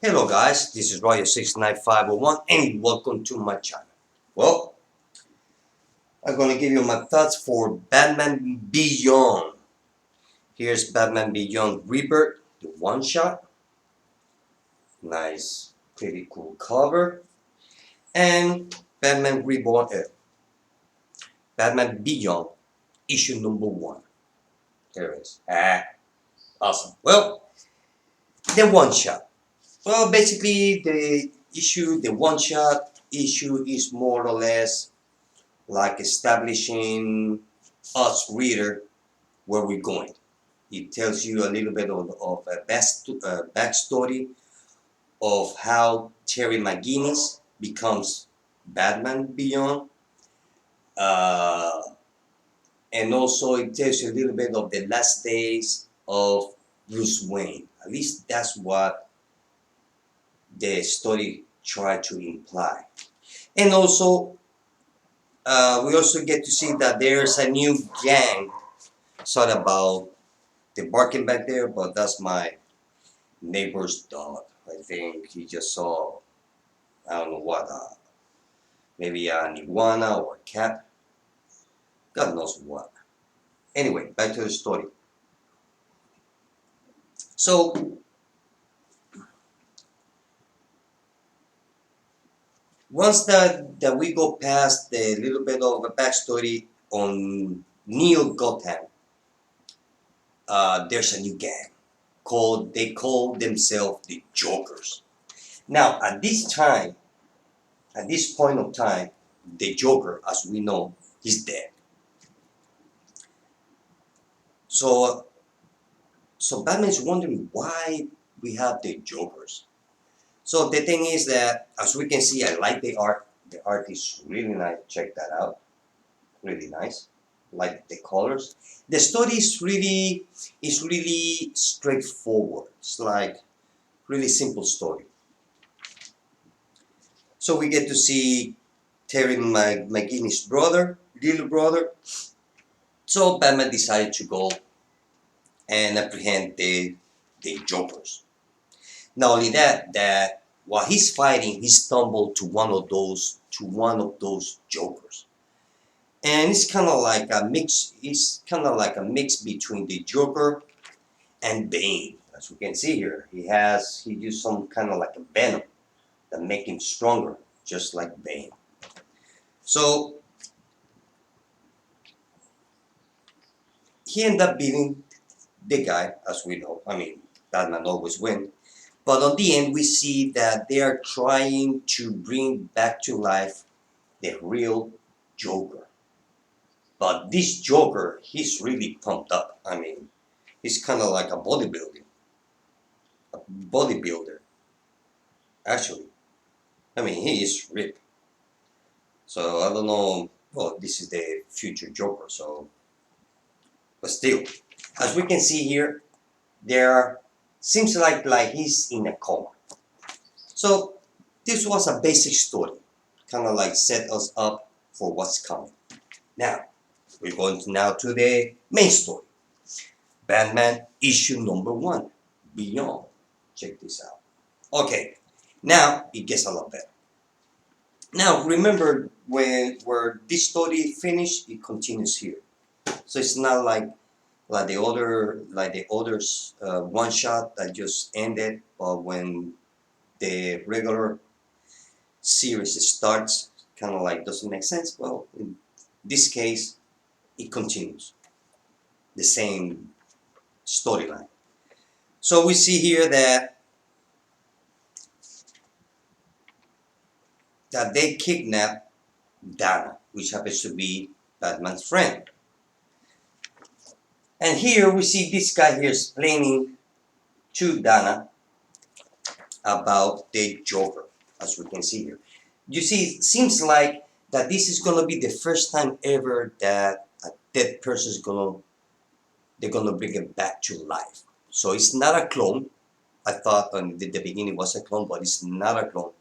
Hello guys, this is Roger69501 and welcome to my channel. Well, I'm going to give you my thoughts for Batman Beyond. Here's Batman Beyond Rebirth, the one shot. Nice, pretty cool cover. And Batman Reborn, Batman Beyond, issue number 1. There it is. Awesome. Well, the one shot. Well, basically the one shot issue is more or less like establishing us reader where we're going. It tells you a little bit of a backstory of how Terry McGinnis becomes Batman Beyond, uh, and also it tells you a little bit of the last days of Bruce Wayne. At least that's what the story tried to imply. And also, we also get to see that there's a new gang. Sorry about the barking back there, but that's my neighbor's dog. I think he just saw, I don't know what, maybe an iguana or a cat. God knows what. Anyway, back to the story. So, once that we go past the little bit of a backstory on Neo Gotham, there's a new gang they call themselves the Jokers. Now, at this point of time, the Joker, as we know, is dead. So, so Batman's wondering why we have the Jokers. So the thing is that, as we can see, I like the art. The art is really nice. Check that out. Really nice. Like the colors. The story is really straightforward. It's like really simple story. So we get to see Terry McGinnis' little brother. So Batman decided to go and apprehend the Jokers. Not only that while he's fighting, he stumbled to one of those Jokers, and it's kind of like a mix. It's kind of like a mix between the Joker and Bane, as we can see here. He used some kind of like a venom that make him stronger, just like Bane. So he ended up beating the guy, as we know. I mean, Batman always wins. But on the end, we see that they are trying to bring back to life the real Joker. But this Joker, he's really pumped up. I mean, he's kind of like a bodybuilder, actually. I mean, he is ripped. So I don't know. Well, this is the future Joker, so. But still, as we can see here, there seems like he's in a coma. So this was a basic story, kind of like set us up for what's coming. Now, we're going now to the main story. Batman issue number 1, Beyond. Check this out. Okay, now it gets a lot better. Now remember where this story finished, it continues here. So it's not like the other one shot that just ended, but when the regular series starts, kind of like doesn't make sense. Well, in this case, it continues the same storyline. So we see here that they kidnap Dana, which happens to be Batman's friend. And here we see this guy here explaining to Dana about the Joker, as we can see here. You see, it seems like that this is gonna be the first time ever that a dead person they're gonna bring it back to life. So it's not a clone. I thought on the beginning it was a clone, but it's not a clone.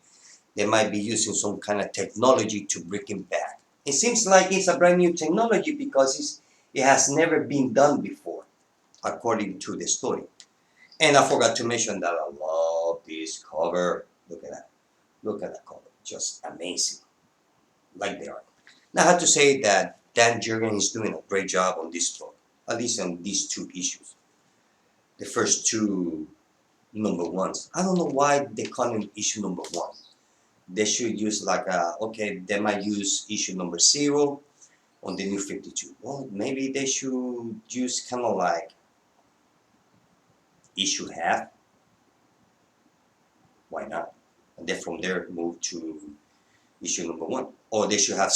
They might be using some kind of technology to bring him back. It seems like it's a brand new technology because it has never been done before, according to the story. And I forgot to mention that I love this cover. Look at that. Look at that cover. Just amazing. Like they are. Now I have to say that Dan Jurgen is doing a great job on this book. At least on these two issues. The first two number ones. I don't know why they call him issue number one. They should use like okay, they might use issue number 0 on the new 52. Well, maybe they should use kind of like issue half. Why not? And then from there move to issue number 1. Or they should have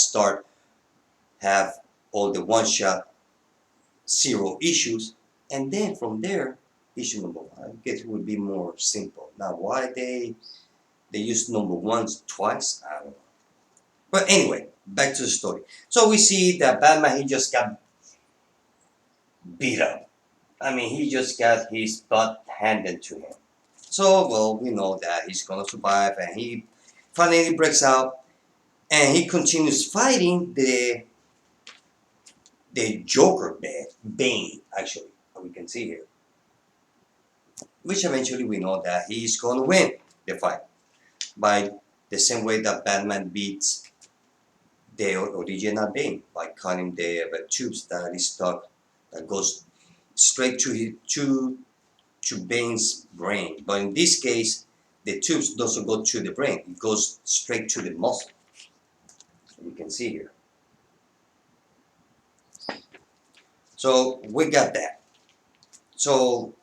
all the one shot 0 issues, and then from there issue number 1. I guess it would be more simple. Now why they use number ones twice? I don't know. But anyway, back to the story. So we see that Batman, he just got beat up. I mean, he just got his butt handed to him. So, well, we know that he's gonna survive, and he finally breaks out, and he continues fighting the Joker Bane, actually, we can see here. Which eventually we know that he's gonna win the fight by the same way that Batman beats the original Bane, by cutting the tubes that is stuck, that goes straight to Bane's brain. But in this case, the tubes doesn't go to the brain; it goes straight to the muscle. You can see here. So we got that. So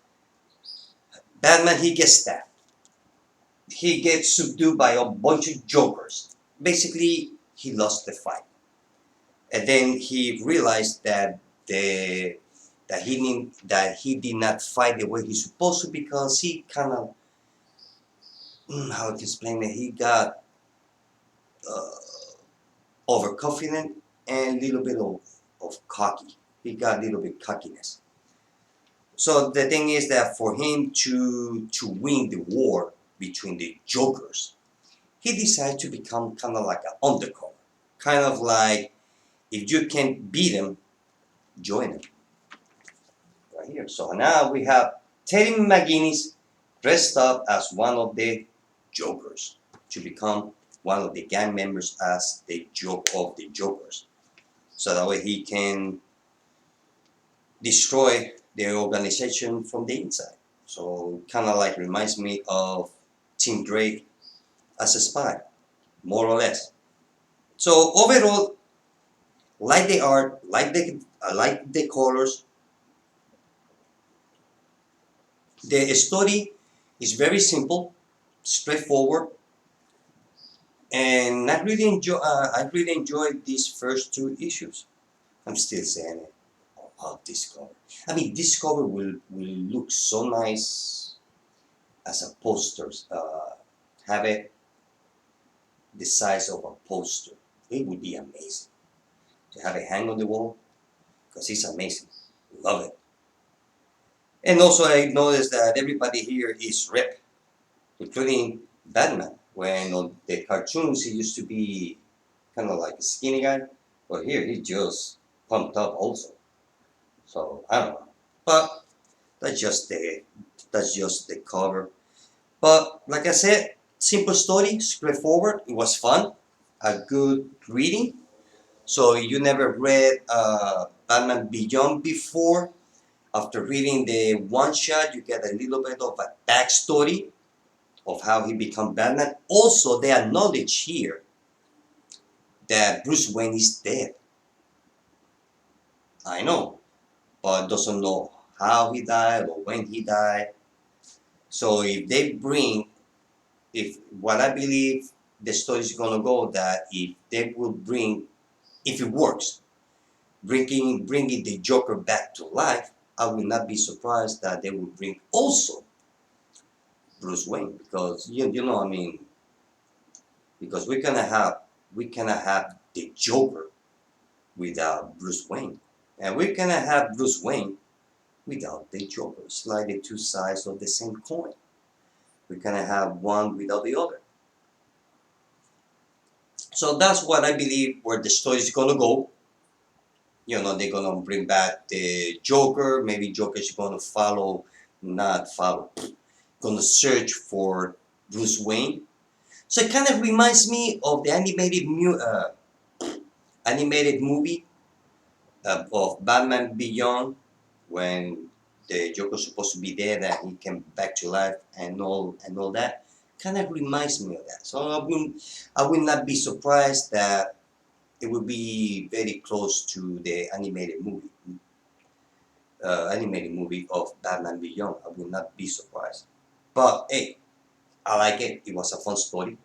Batman, he gets stabbed. He gets subdued by a bunch of jokers. Basically, he lost the fight, and then he realized that he did not fight the way he's supposed to, because he kind of, how to explain it, he got uh, overconfident and a little bit of cocky. He got a little bit cockiness. So the thing is that for him to win the war between the jokers, he decided to become kind of like an undercover. Kind of like, if you can't beat him, join him. Right here. So now we have Terry McGinnis dressed up as one of the jokers to become one of the gang members as the joke of the jokers. So that way he can destroy the organization from the inside. So kind of like reminds me of Tim Drake as a spy, more or less. So overall, like the art, like the colors, the story is very simple, straightforward, and I really enjoyed these first 2 issues. I'm still saying it about this cover. I mean, this cover will look so nice as a poster. Have it the size of a poster. It would be amazing to have it hang on the wall, because it's amazing. Love it. And also, I noticed that everybody here is ripped, including Batman. When on the cartoons he used to be kind of like a skinny guy, but here he's just pumped up also. So I don't know, but that's just the cover. But like I said, simple story, straightforward. It was fun, a good reading. So if you never read Batman Beyond before, after reading the one shot, you get a little bit of a backstory of how he became Batman. Also, they acknowledge here that Bruce Wayne is dead. I know, but doesn't know how he died or when he died. So if what I believe the story is gonna go, that if they will bring, if it works, bringing the Joker back to life, I will not be surprised that they will bring also Bruce Wayne, because you know, I mean, because we cannot have the Joker without Bruce Wayne, and we cannot have Bruce Wayne without the Joker. It's like the 2 sides of the same coin. We cannot have one without the other. So that's what I believe where the story is gonna go. You know, they're gonna bring back the Joker. Maybe Joker is gonna follow not follow. Gonna search for Bruce Wayne. So it kind of reminds me of the animated movie of Batman Beyond, when the Joker's supposed to be dead and he came back to life and all that. Kind of reminds me of that. So I would not be surprised that it would be very close to the animated movie of Batman Beyond. I would not be surprised. But hey, I like it. It was a fun story,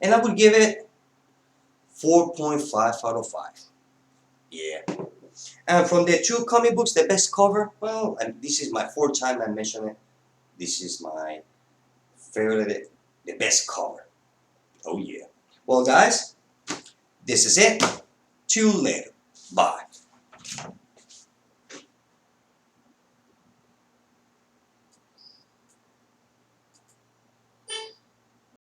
and I would give it 4.5 out of 5. Yeah. And from the two comic books, the best cover, well, and this is my fourth time I mention it. This is my favorite, the best cover. Oh yeah. Well, guys, this is it. Till later. Bye.